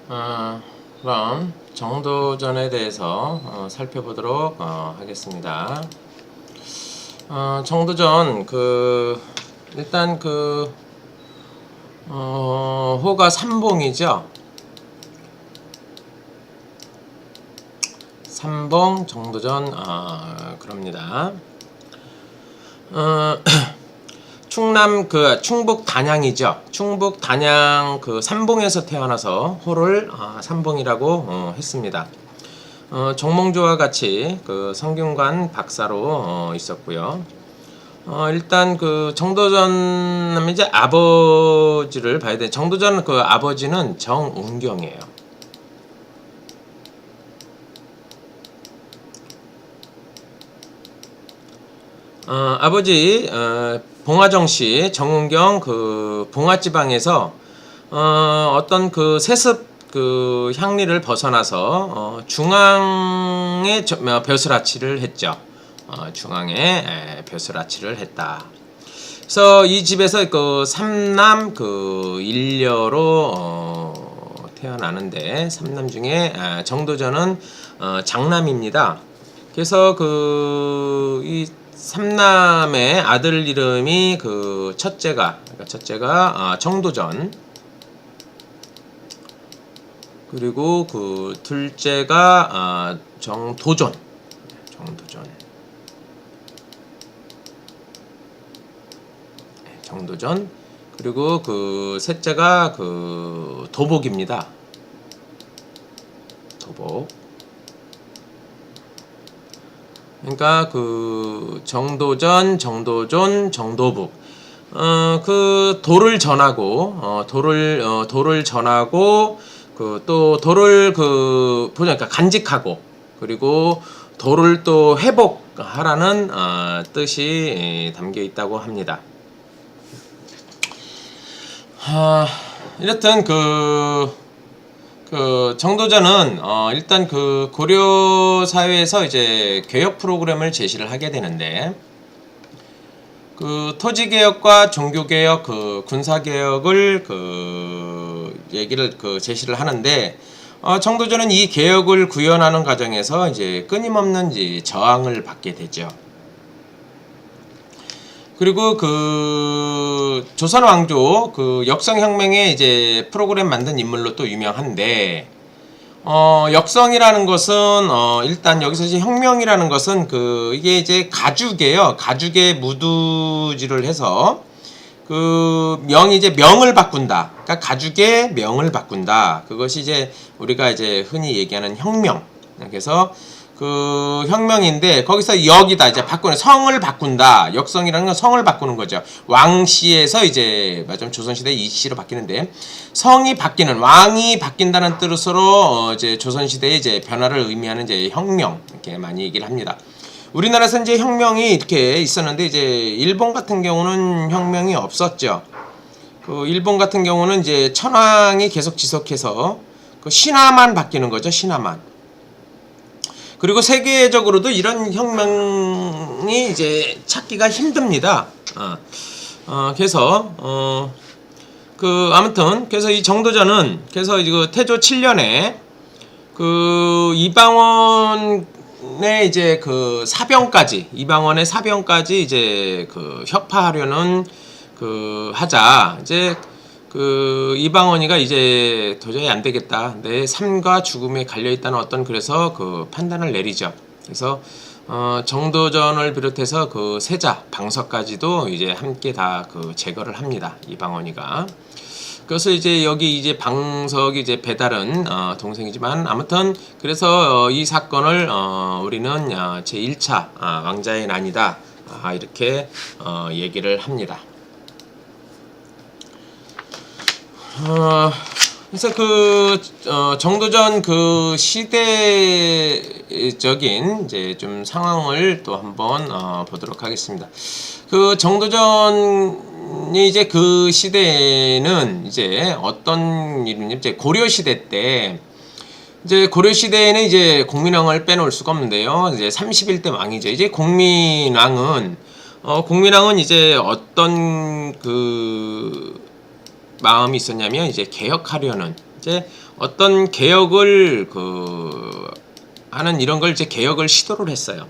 그럼 정도전에 대해서 살펴보도록 하겠습니다. 정도전 일단 호가 삼봉이죠. 삼봉 정도전 그럽니다. 충남 충북 단양이죠. 충북 단양 삼봉에서 태어나서 호를 삼봉이라고 했습니다. 정몽주와 같이 성균관 박사로 있었고요. 일단 정도전 하면 이제 아버지를 봐야 돼. 정도전 아버지는 정운경이에요. 아버지 봉화정씨 정운경 봉화지방에서 어떤 세습 향리를 벗어나서 중앙에 벼슬아치를 했죠. 중앙에 벼슬아치를 했다. 그래서 이 집에서 삼남 일녀로 태어나는데 삼남 중에 정도전은 장남입니다. 그래서 이 삼남의 아들 이름이 첫째가 정도전, 그리고 둘째가 정도전, 그리고 셋째가 도복입니다. 도복. 그러니까 정도전, 정도존, 정도북. 돌을 전하고 돌을 전하고 또 돌을 그러니까 간직하고, 그리고 돌을 또 회복하라는 뜻이 담겨 있다고 합니다. 이렇든 정도전은 일단 고려 사회에서 이제 개혁 프로그램을 제시를 하게 되는데, 토지 개혁과 종교 개혁, 군사 개혁을 얘기를 제시를 하는데, 정도전은 이 개혁을 구현하는 과정에서 이제 끊임없는 저항을 받게 되죠. 그리고 조선 왕조 역성혁명의 이제 프로그램 만든 인물로 또 유명한데, 역성이라는 것은 일단 여기서 이제 혁명이라는 것은 이게 이제 가죽이에요. 가죽에 무두질을 해서 명이 이제 명을 바꾼다. 그러니까 가죽의 명을 바꾼다. 그것이 이제 우리가 이제 흔히 얘기하는 혁명. 그래서 혁명인데, 거기서 여기다 이제 성을 바꾼다. 역성이라는 건 성을 바꾸는 거죠. 왕씨에서 이제 조선시대 이씨로 바뀌는데, 성이 바뀌는, 왕이 바뀐다는 뜻으로 이제 조선시대의 이제 변화를 의미하는 이제 혁명, 이렇게 많이 얘기를 합니다. 우리나라에서 이제 혁명이 이렇게 있었는데, 이제 일본 같은 경우는 혁명이 없었죠. 일본 같은 경우는 이제 천황이 계속 지속해서 신하만 바뀌는 거죠. 신하만. 그리고 세계적으로도 이런 혁명이 이제 찾기가 힘듭니다. 그래서 아무튼 그래서 이 정도전은 그래서 태조 7년에 이방원의 이제 이방원의 사병까지 이제 혁파하려는 하자. 이제 이방원이가 이제 도저히 안 되겠다. 내 삶과 죽음에 갈려 있다는 그래서 판단을 내리죠. 그래서 정도전을 비롯해서 세자, 방서까지도 이제 함께 다 제거를 합니다. 이방원이가. 그래서 이제 여기 이제 방석이 이제 배달은 동생이지만, 아무튼 그래서 이 사건을 우리는 제1차 왕자의 난이다, 이렇게 얘기를 합니다. 그래서 정도전 시대적인 이제 좀 상황을 또 한번 보도록 하겠습니다. 정도전이 이제 시대에는 이제 어떤 일이냐면, 이제 고려 시대 때, 이제 고려 시대에는 이제 공민왕을 빼놓을 수가 없는데요. 이제 31대 왕이죠. 이제 공민왕은 이제 어떤 마음이 있었냐면, 이제 개혁하려는, 이제 어떤 개혁을 하는 이런 걸 이제 개혁을 시도를 했어요.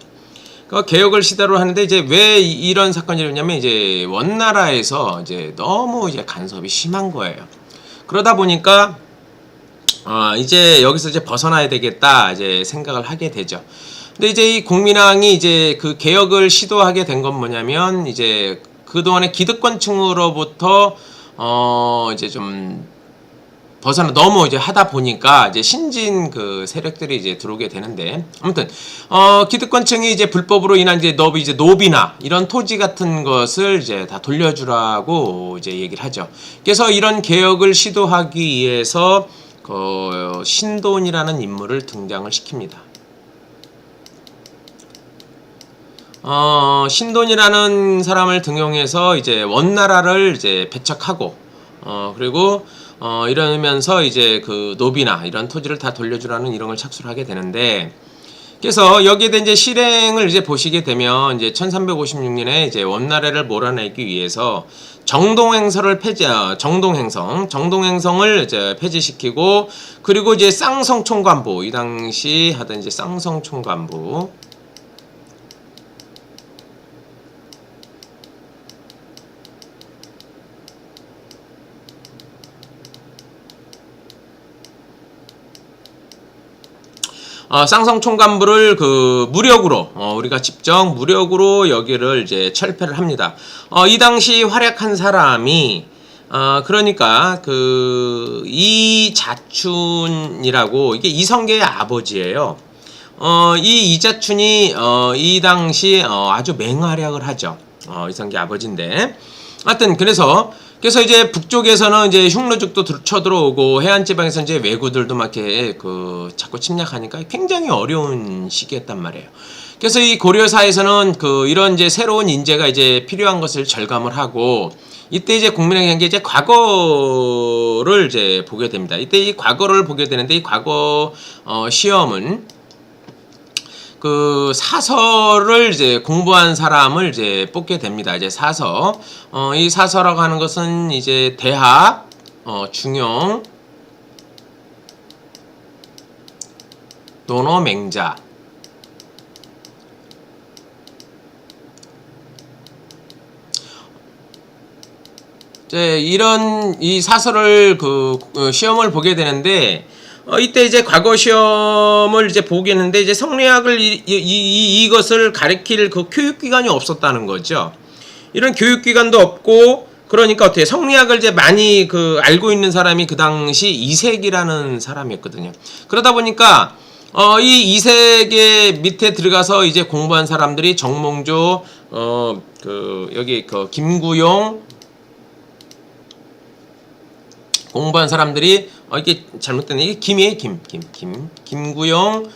그 개혁을 시도를 하는데 이제 왜 이런 사건이 일어나냐면 이제 원나라에서 이제 너무 이제 간섭이 심한 거예요. 그러다 보니까 이제 여기서 이제 벗어나야 되겠다 이제 생각을 하게 되죠. 근데 이제 이 국민왕이 이제 그 개혁을 시도하게 된 건 뭐냐면 이제 그동안의 기득권층으로부터 이제 좀 너무 이제 하다 보니까 이제 신진 그 세력들이 이제 들어오게 되는데, 아무튼 기득권층이 이제 불법으로 인한 이제 노비나 이런 토지 같은 것을 이제 다 돌려주라고 이제 얘기를 하죠. 그래서 이런 개혁을 시도하기 위해서 신돈이라는 인물을 등장을 시킵니다. 신돈이라는 사람을 등용해서 이제 원나라를 이제 배척하고 그리고 이러면서 이제 그 노비나 이런 토지를 다 돌려주라는 이런 걸 착수를 하게 되는데, 그래서 여기에 대한 이제 실행을 이제 보시게 되면 이제 1356년에 이제 원나라를 몰아내기 위해서 정동행성을 이제 폐지시키고, 그리고 이제 쌍성총관부, 이 당시 하던 이제 쌍성총관부, 쌍성총관부를 무력으로 우리가 직접 무력으로 여기를 이제 철폐를 합니다. 이 당시 활약한 사람이 그러니까 이자춘이라고, 이게 이성계의 아버지예요. 이 이자춘이 이 당시 아주 맹활약을 하죠. 이성계 아버지인데, 하여튼 그래서 이제 북쪽에서는 이제 흉노족도 쳐들어오고 해안 지방에서 이제 왜구들도 막 이렇게 자꾸 침략하니까 굉장히 어려운 시기였단 말이에요. 그래서 이 고려사에서는 이런 이제 새로운 인재가 이제 필요한 것을 절감을 하고, 이때 이제 국민의 이제 과거를 이제 보게 됩니다. 이때 이 과거를 보게 되는데, 이 과거 시험은 사서를 이제 공부한 사람을 이제 뽑게 됩니다. 이제 사서. 이 사서라고 하는 것은 이제 대학, 중용, 논어, 맹자. 이제 이런 이 사서를 시험을 보게 되는데, 이때 이제 과거 시험을 이제 보겠는데, 이제 성리학을 이것을 가르칠 교육기관이 없었다는 거죠. 이런 교육기관도 없고, 그러니까 어떻게 성리학을 이제 많이 알고 있는 사람이 그 당시 이색이라는 사람이었거든요. 그러다 보니까 이 이색의 밑에 들어가서 이제 공부한 사람들이 정몽조, 여기 김구용 공부한 사람들이 이게 잘못됐네. 이게 김이에요. 김구용,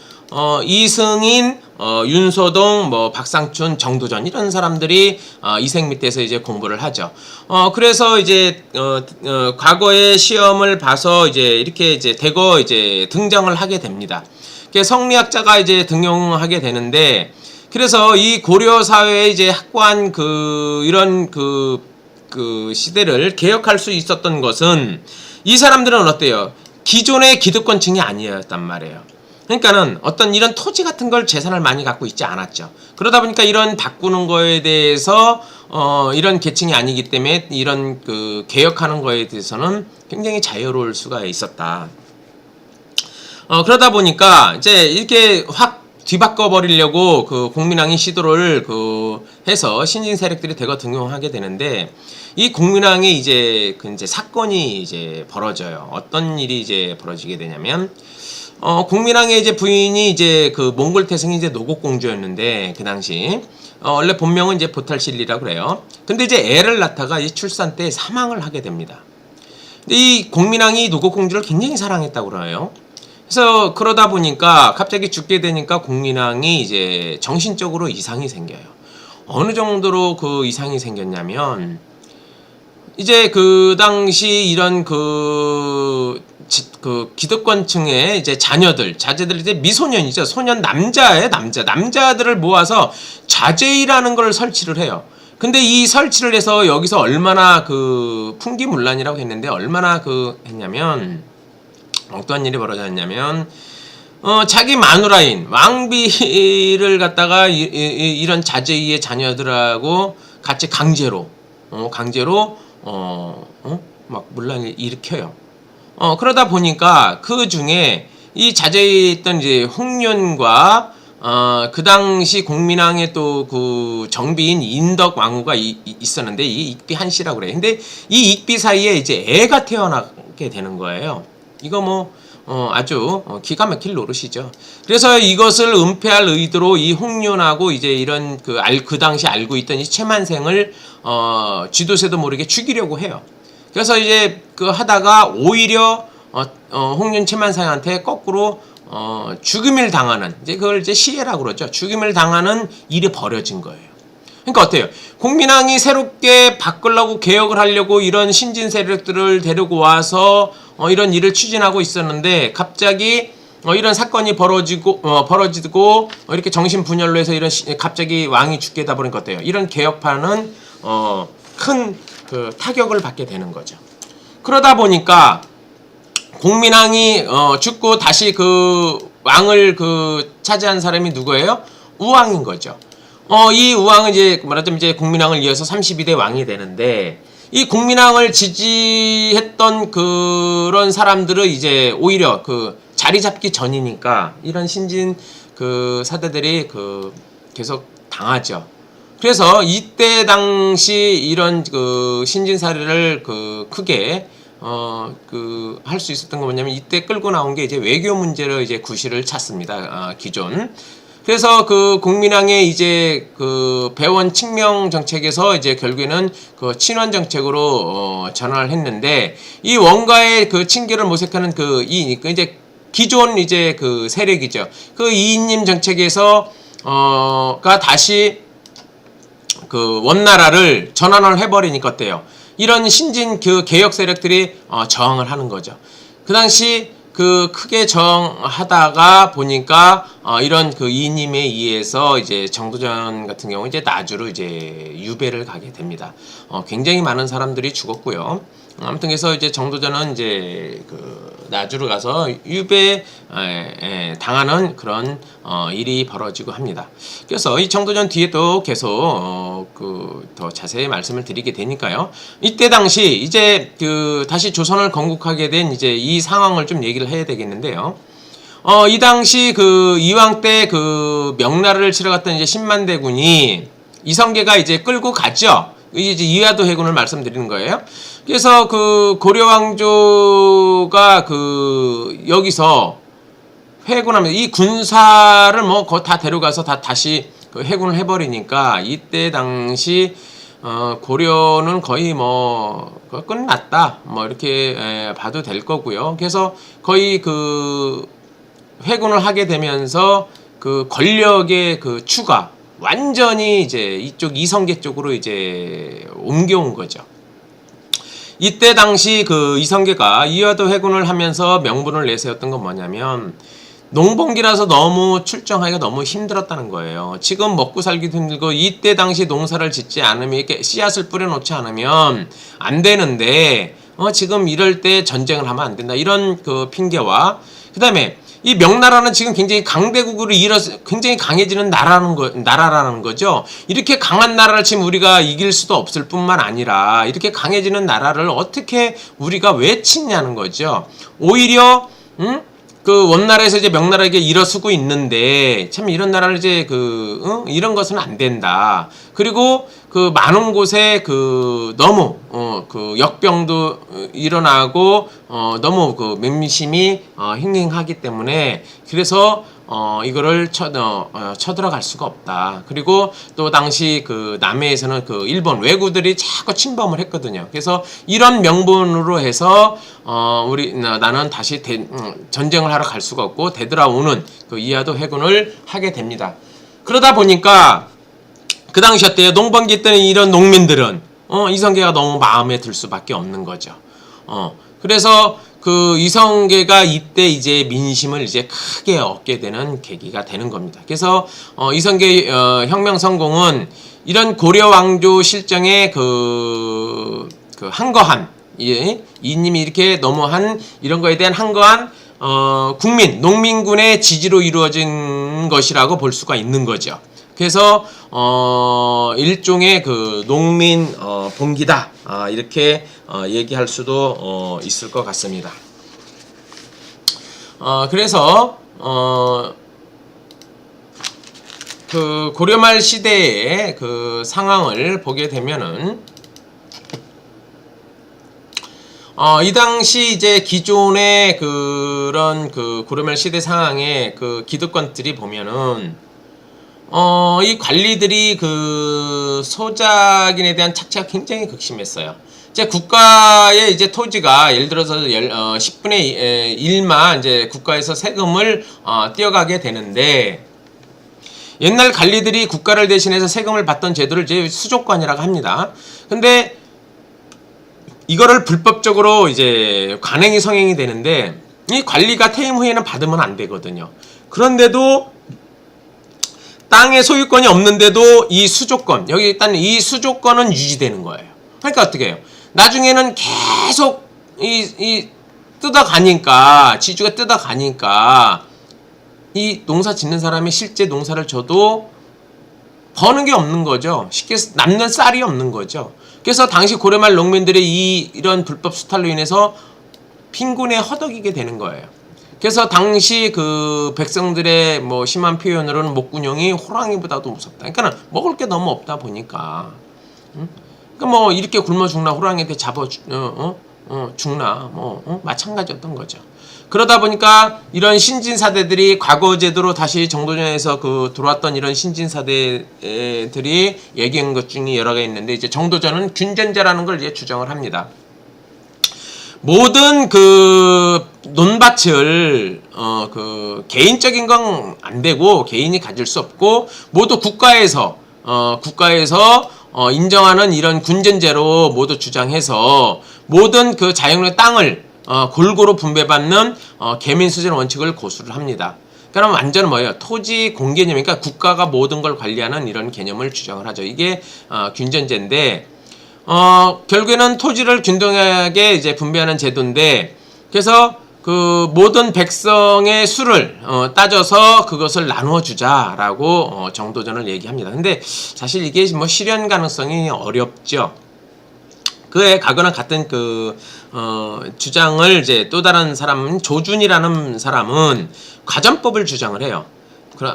이승인, 윤소동, 박상춘, 정도전, 이런 사람들이 이색 밑에서 이제 공부를 하죠. 그래서 이제 과거의 시험을 봐서 이제 이렇게 이제 대거 이제 등장을 하게 됩니다. 성리학자가 이제 등용하게 되는데, 그래서 이 고려 사회에 이제 확고한 이런 시대를 개혁할 수 있었던 것은, 이 사람들은 어때요? 기존의 기득권층이 아니었단 말이에요. 그러니까는 어떤 이런 토지 같은 걸 재산을 많이 갖고 있지 않았죠. 그러다 보니까 이런 바꾸는 거에 대해서 이런 계층이 아니기 때문에 이런 개혁하는 거에 대해서는 굉장히 자유로울 수가 있었다. 그러다 보니까 이제 이렇게 확 뒤바꿔 버리려고 공민왕이 시도를 해서 신진 세력들이 대거 등용하게 되는데, 이 공민왕이 이제 사건이 이제 벌어져요. 어떤 일이 이제 벌어지게 되냐면, 공민왕의 이제 부인이 이제 몽골 태생이 이제 노곡공주였는데, 그 당시 원래 본명은 이제 보탈실리라고 그래요. 근데 이제 애를 낳다가 이 출산 때 사망을 하게 됩니다. 근데 이 공민왕이 노곡공주를 굉장히 사랑했다고 그래요. 그래서 그러다 보니까 갑자기 죽게 되니까 공민왕이 이제 정신적으로 이상이 생겨요. 어느 정도로 이상이 생겼냐면, 이제 당시 이런 기득권층의 이제 자제들 이제 미소년이죠. 남자들을 모아서 자제이라는 걸 설치를 해요. 근데 이 설치를 해서 여기서 얼마나 풍기문란이라고 했는데, 얼마나 했냐면, 어떠한 일이 벌어졌냐면 자기 마누라인 왕비를 갖다가 이런 자제이의 자녀들하고 같이 강제로 막 문란을 일으켜요. 그러다 보니까 그 중에 이 자제에 있던 이제 홍련과 그 당시 공민왕의 또 그 정비인 인덕 왕후가 있었는데 이 익비 한씨라고 그래요. 근데 이 익비 사이에 이제 애가 태어나게 되는 거예요. 이거 뭐 아주 기가 막힐 노릇이죠. 그래서 이것을 은폐할 의도로 이 홍련하고 이제 이런 그 당시 알고 있던 이 최만생을 쥐도새도 모르게 죽이려고 해요. 그래서 이제 하다가 오히려 홍련 최만생한테 거꾸로 죽임을 당하는, 이제 그걸 이제 시해라고 그러죠. 죽임을 당하는 일이 벌어진 거예요. 그러니까 어때요? 공민왕이 새롭게 바꾸려고 개혁을 하려고 이런 신진 세력들을 데리고 와서 이런 일을 추진하고 있었는데 갑자기 이런 사건이 벌어지고 이렇게 정신분열로 해서 이런 갑자기 왕이 죽게 되다 보니까 어때요? 이런 개혁파는 큰 타격을 받게 되는 거죠. 그러다 보니까 공민왕이 죽고 다시 그 왕을 차지한 사람이 누구예요? 우왕인 거죠. 이 우왕은 이제 말하자면 이제 공민왕을 이어서 32대 왕이 되는데, 이 공민왕을 지지했던 그런 사람들은 이제 오히려 자리 잡기 전이니까 이런 신진 사대들이 계속 당하죠. 그래서 이때 당시 이런 신진 사례를 크게 할 수 있었던 거 뭐냐면, 이때 끌고 나온 게 이제 외교 문제로 이제 구실을 찾습니다. 기존. 그래서 공민왕의 이제 배원 칙명 정책에서 이제 결국에는 친원 정책으로 전환을 했는데, 이 원가의 친결을 모색하는 이제 기존 이제 세력이죠. 이인님 정책에서 다시 원나라를 전환을 해버리니까 어때요? 이런 신진 개혁 세력들이 저항을 하는 거죠. 그 당시 크게 저항하다가 보니까 이런 이인님에 의해서 이제 정도전 같은 경우 이제 나주로 이제 유배를 가게 됩니다. 굉장히 많은 사람들이 죽었고요. 아무튼 그래서 이제 정도전은 이제 나주로 가서 유배 당하는 그런 일이 벌어지고 합니다. 그래서 이 정도전 뒤에 또 계속 더 자세히 말씀을 드리게 되니까요. 이때 당시 이제 다시 조선을 건국하게 된 이제 이 상황을 좀 얘기를 해야 되겠는데요. 이 당시 이왕 때 명나라를 치러 갔던 이제 10만 대군이 이성계가 이제 끌고 갔죠. 이제 이화도 해군을 말씀드리는 거예요. 그래서 고려 왕조가 여기서 회군하면서 이 군사를 뭐 다 데려가서 다시 회군을 해버리니까 이때 당시 고려는 거의 뭐 끝났다 뭐 이렇게 봐도 될 거고요. 그래서 거의 회군을 하게 되면서 권력의 추가 완전히 이제 이쪽 이성계 쪽으로 이제 옮겨온 거죠. 이때 당시 이성계가 이화도 회군을 하면서 명분을 내세웠던 건 뭐냐면, 농번기라서 너무 출정하기가 너무 힘들었다는 거예요. 지금 먹고 살기도 힘들고 이때 당시 농사를 짓지 않으면, 이렇게 씨앗을 뿌려놓지 않으면 안 되는데 지금 이럴 때 전쟁을 하면 안 된다, 이런 핑계와, 그 다음에 이 명나라는 지금 굉장히 강대국으로 굉장히 강해지는 나라라는 거죠. 이렇게 강한 나라를 지금 우리가 이길 수도 없을 뿐만 아니라 이렇게 강해지는 나라를 어떻게 우리가 왜 치냐는 거죠. 오히려 원나라에서 이제 명나라에게 일어서고 있는데 참 이런 나라를 이제 이런 것은 안 된다. 그리고 많은 곳에 너무 역병도 일어나고 너무 민심이 행행하기 때문에, 그래서 이거를 쳐들어갈 수가 없다. 그리고 또 당시 남해에서는 일본 왜구들이 자꾸 침범을 했거든요. 그래서 이런 명분으로 해서 나는 다시 전쟁을 하러 갈 수가 없고 되돌아오는 이화도 회군을 하게 됩니다. 그러다 보니까 그 당시 어때요? 농번기 때는 이런 농민들은 이성계가 너무 마음에 들 수밖에 없는 거죠. 그래서 이성계가 이때 이제 민심을 이제 크게 얻게 되는 계기가 되는 겁니다. 그래서 이성계 혁명 성공은 이런 고려 왕조 실정의 한거한, 이님이 이렇게 너무한 이런 거에 대한 한거한 농민군의 지지로 이루어진 것이라고 볼 수가 있는 거죠. 그래서 일종의 그 농민 봉기다, 이렇게 얘기할 수도 있을 것 같습니다. 그래서 그 고려말 시대의 그 상황을 보게 되면은 이 당시 이제 기존의 그런 그 고려말 시대 상황의 그 기득권들이 보면은 이 관리들이 그 소작인에 대한 착취가 굉장히 극심했어요. 이제 국가의 이제 토지가 예를 들어서 10분의 1만 이제 국가에서 세금을 떼어가게 되는데, 옛날 관리들이 국가를 대신해서 세금을 받던 제도를 이제 수족관이라고 합니다. 근데 이거를 불법적으로 이제 관행이 성행이 되는데, 이 관리가 퇴임 후에는 받으면 안 되거든요. 그런데도 땅의 소유권이 없는데도 이 수조권, 여기 일단 이 수조권은 유지되는 거예요. 그러니까 어떻게 해요? 나중에는 계속 이 뜯어가니까, 지주가 뜯어가니까 이 농사 짓는 사람이 실제 농사를 져도 버는 게 없는 거죠. 쉽게 남는 쌀이 없는 거죠. 그래서 당시 고려말 농민들의 이런 불법 수탈로 인해서 빈곤에 허덕이게 되는 거예요. 그래서 당시 그 백성들의 뭐 심한 표현으로는 목군형이 호랑이보다도 무섭다. 그러니까 먹을 게 너무 없다 보니까, 그러니까 뭐 이렇게 굶어 죽나 호랑이한테 잡아 죽나 마찬가지였던 거죠. 그러다 보니까 이런 신진사대들이 과거 제도로 다시 정도전에서 그 들어왔던 이런 신진사대들이 얘기한 것 중에 여러 개 있는데, 이제 정도전은 균전제라는 걸 이제 주장을 합니다. 모든 그 논밭을 그 개인적인 건 안 되고 개인이 가질 수 없고 모두 국가에서 인정하는 이런 군전제로 모두 주장해서 모든 그 자연의 땅을 골고루 분배받는 계민수전 원칙을 고수를 합니다. 그럼 완전 뭐예요? 토지 공개념이니까 국가가 모든 걸 관리하는 이런 개념을 주장을 하죠. 이게 균전제인데, 결국에는 토지를 균등하게 이제 분배하는 제도인데, 그래서 그 모든 백성의 수를 따져서 그것을 나누어 주자라고 정도전을 얘기합니다. 근데 사실 이게 뭐 실현 가능성이 어렵죠. 그에 가거나 같은 그 주장을 이제 또 다른 사람은 조준이라는 사람은 과전법을 주장을 해요.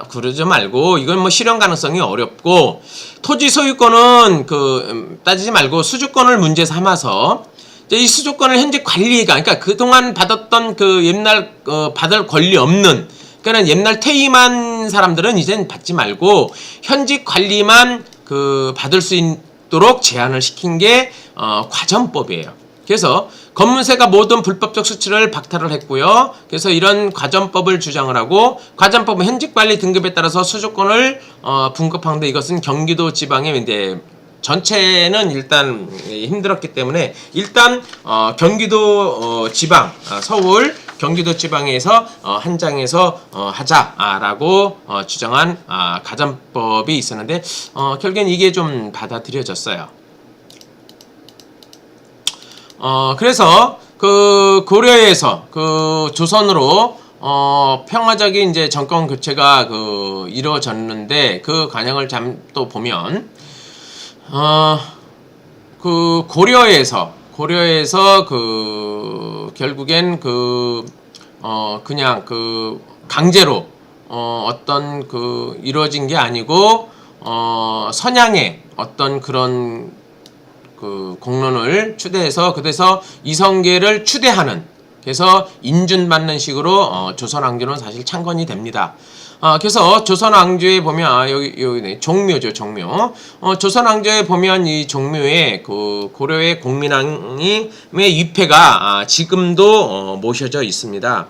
그러지 말고 이건 뭐 실현 가능성이 어렵고, 토지 소유권은 그 따지지 말고 수주권을 문제 삼아서 이제 이 수주권을 현재 관리가, 그러니까 그동안 받았던 그 옛날 받을 권리 없는, 그러니까 옛날 퇴임한 사람들은 이젠 받지 말고 현직 관리만 그 받을 수 있도록 제한을 시킨 게 과전법이에요. 그래서 검문세가 모든 불법적 수치를 박탈을 했고요. 그래서 이런 과전법을 주장을 하고, 과전법은 현직관리 등급에 따라서 수주권을 분급하는데, 이것은 경기도 지방의 이제 전체는 일단 힘들었기 때문에 일단 경기도 지방, 서울 경기도 지방에서 한장에서 하자라고 주장한 가전법이 있었는데, 결국엔 이게 좀 받아들여졌어요. 그래서 그 고려에서 그 조선으로 평화적인 이제 정권 교체가 그 이루어졌는데, 그 과정을 또 보면 그 고려에서 그 결국엔 그냥 그 강제로 어떤 그 이루어진 게 아니고 선양의 어떤 그런 그 공론을 추대해서 그래서 이성계를 추대하는, 그래서 인준받는 식으로 조선 왕조는 사실 창건이 됩니다. 그래서 조선 왕조에 보면 여기 종묘죠, 종묘. 조선 왕조에 보면 이 종묘에 그 고려의 공민왕의 위패가 지금도 모셔져 있습니다.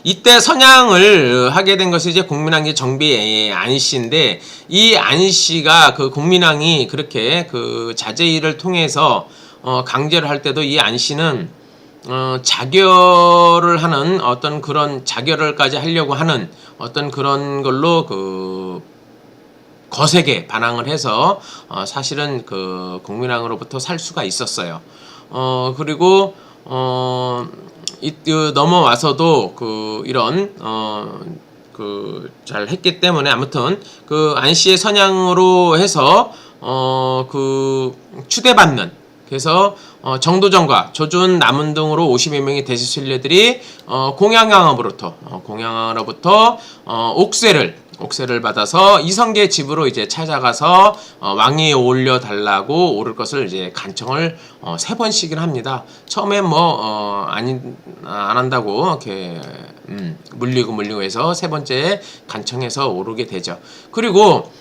이때 선양을 하게 된 것이 이제 공민왕의 정비 안씨인데, 이 안씨가 그 공민왕이 그렇게 그 자제의를 통해서 강제를 할 때도 이 안씨는 자결을 하는 어떤 그런 자결을까지 하려고 하는 어떤 그런 걸로 그 거세게 반항을 해서 사실은 그 공민왕으로부터 살 수가 있었어요. 그리고 넘어와서도 이런 잘 했기 때문에 아무튼 안씨의 선양으로 해서 추대받는, 그래서 정도전과 조준, 남은 등으로 50여 명의 대시 순례들이 공양왕으로부터 옥쇠를 받아서 이성계의 집으로 이제 찾아가서 왕위에 올려달라고 오를 것을 이제 간청을 3번씩이나 합니다. 처음에 안 한다고 이렇게 물리고 해서 3번째 간청해서 오르게 되죠. 그리고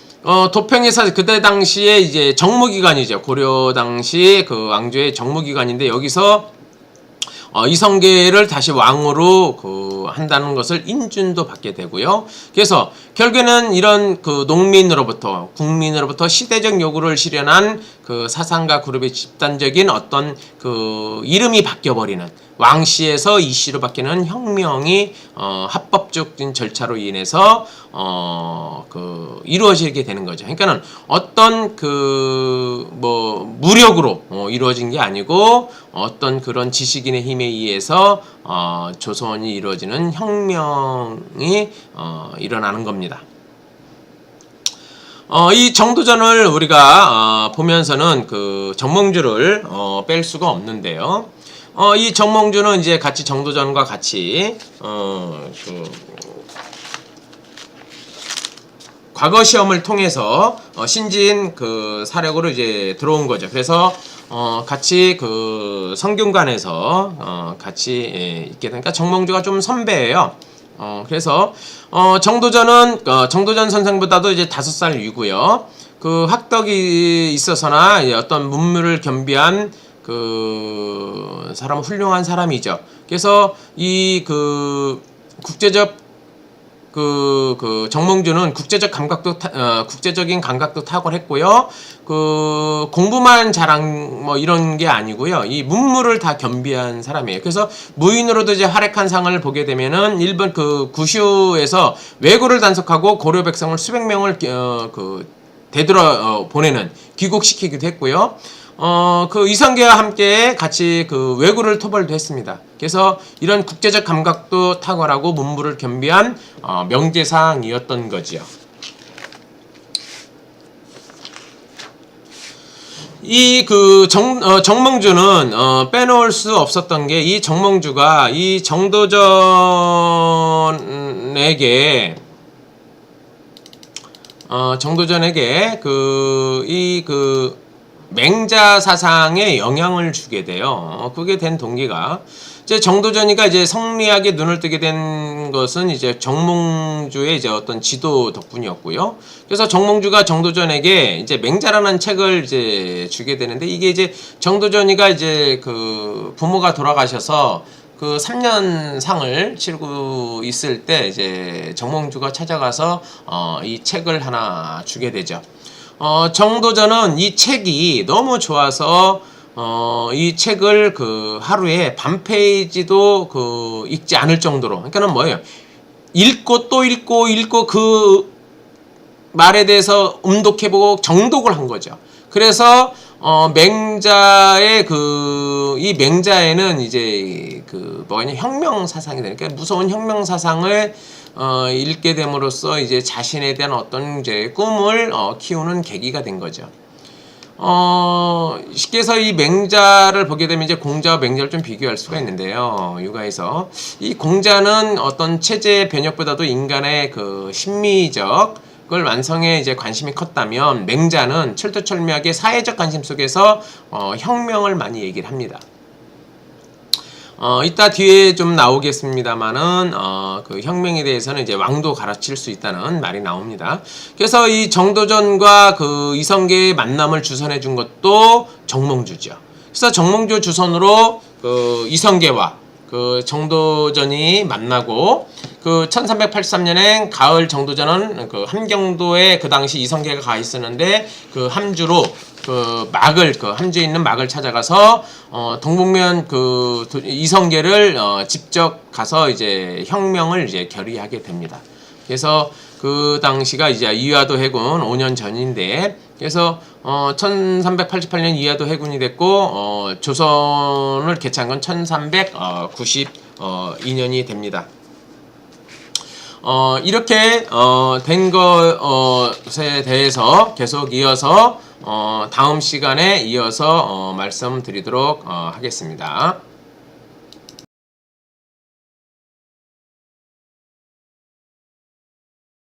도평에서 그때 당시에 이제 정무기관이죠. 고려 당시 왕조의 정무기관인데, 여기서 이성계를 다시 왕으로 한다는 것을 인준도 받게 되고요. 그래서 결국에는 이런 국민으로부터 시대적 요구를 실현한 사상가 그룹의 집단적인 어떤 이름이 바뀌어버리는, 왕씨에서 이씨로 바뀌는 혁명이 합법적인 절차로 인해서 이루어지게 되는 거죠. 그러니까는 어떤 무력으로 이루어진 게 아니고 어떤 그런 지식인의 힘에 의해서 조선이 이루어지는 혁명이 일어나는 겁니다. 이 정도전을 우리가 보면서는 정몽주를 뺄 수가 없는데요. 이 정몽주는 이제 같이 정도전과 같이 과거 시험을 통해서 신진 사력으로 이제 들어온 거죠. 그래서 같이 성균관에서 같이 있게 되니까 정몽주가 좀 선배예요. 그래서 정도전 선생보다도 이제 5살 위고요. 학덕이 있어서나 어떤 문물을 겸비한 사람은 훌륭한 사람이죠. 그래서 이 국제적 정몽주는 국제적인 감각도 탁월했고요. 공부만 잘한 이런 게 아니고요. 이 문물을 다 겸비한 사람이에요. 그래서 무인으로도 이제 활약한 상을 보게 되면은 일본 구슈에서 왜구를 단속하고 고려 백성을 수백 명을 되돌아 보내는, 귀국시키기도 했고요. 이성계와 함께 같이 왜구를 토벌도 했습니다. 그래서 이런 국제적 감각도 탁월하고 문물을 겸비한 명제사항이었던 거지요. 이 정몽주는 빼놓을 수 없었던 게, 이 정몽주가 이 정도전에게 맹자 사상에 영향을 주게 돼요. 그게 된 동기가, 이제 정도전이가 이제 성리학에 눈을 뜨게 된 것은 이제 정몽주의 이제 어떤 지도 덕분이었고요. 그래서 정몽주가 정도전에게 이제 맹자라는 책을 이제 주게 되는데, 이게 이제 정도전이가 이제 부모가 돌아가셔서 3년 상을 치르고 있을 때 이제 정몽주가 찾아가서 이 책을 하나 주게 되죠. 정도전은 이 책이 너무 좋아서 이 책을 하루에 반 페이지도 읽지 않을 정도로, 그러니까는 뭐예요? 읽고 또 읽고 그 말에 대해서 음독해보고 정독을 한 거죠. 그래서 맹자의 이 맹자에는 이제 혁명 사상이 되니까, 무서운 혁명 사상을 읽게 됨으로써 이제 자신에 대한 어떤 이제 꿈을 키우는 계기가 된 거죠. 쉽게 해서 이 맹자를 보게 되면 이제 공자와 맹자를 좀 비교할 수가 있는데요. 육아에서 이 공자는 어떤 체제 변혁보다도 인간의 심미적 그걸 완성에 이제 관심이 컸다면, 맹자는 철두철미하게 사회적 관심 속에서 혁명을 많이 얘기를 합니다. 이따 뒤에 좀 나오겠습니다만은 혁명에 대해서는 이제 왕도 가르칠 수 있다는 말이 나옵니다. 그래서 이 정도전과 이성계의 만남을 주선해 준 것도 정몽주죠. 그래서 정몽주 주선으로 이성계와 정도전이 만나고, 1383년에 가을 정도전은 함경도에 당시 이성계가 가 있었는데 함주로 함주에 있는 막을 찾아가서 동북면 이성계를 직접 가서 이제 혁명을 이제 결의하게 됩니다. 그래서 당시가 이제 이화도 해군 5년 전인데, 그래서 1388년 이화도 해군이 됐고 조선을 개최한 건 1390 인연이 됩니다. 이렇게 된 것에 대해서 계속 이어서 다음 시간에 이어서 말씀드리도록 하겠습니다.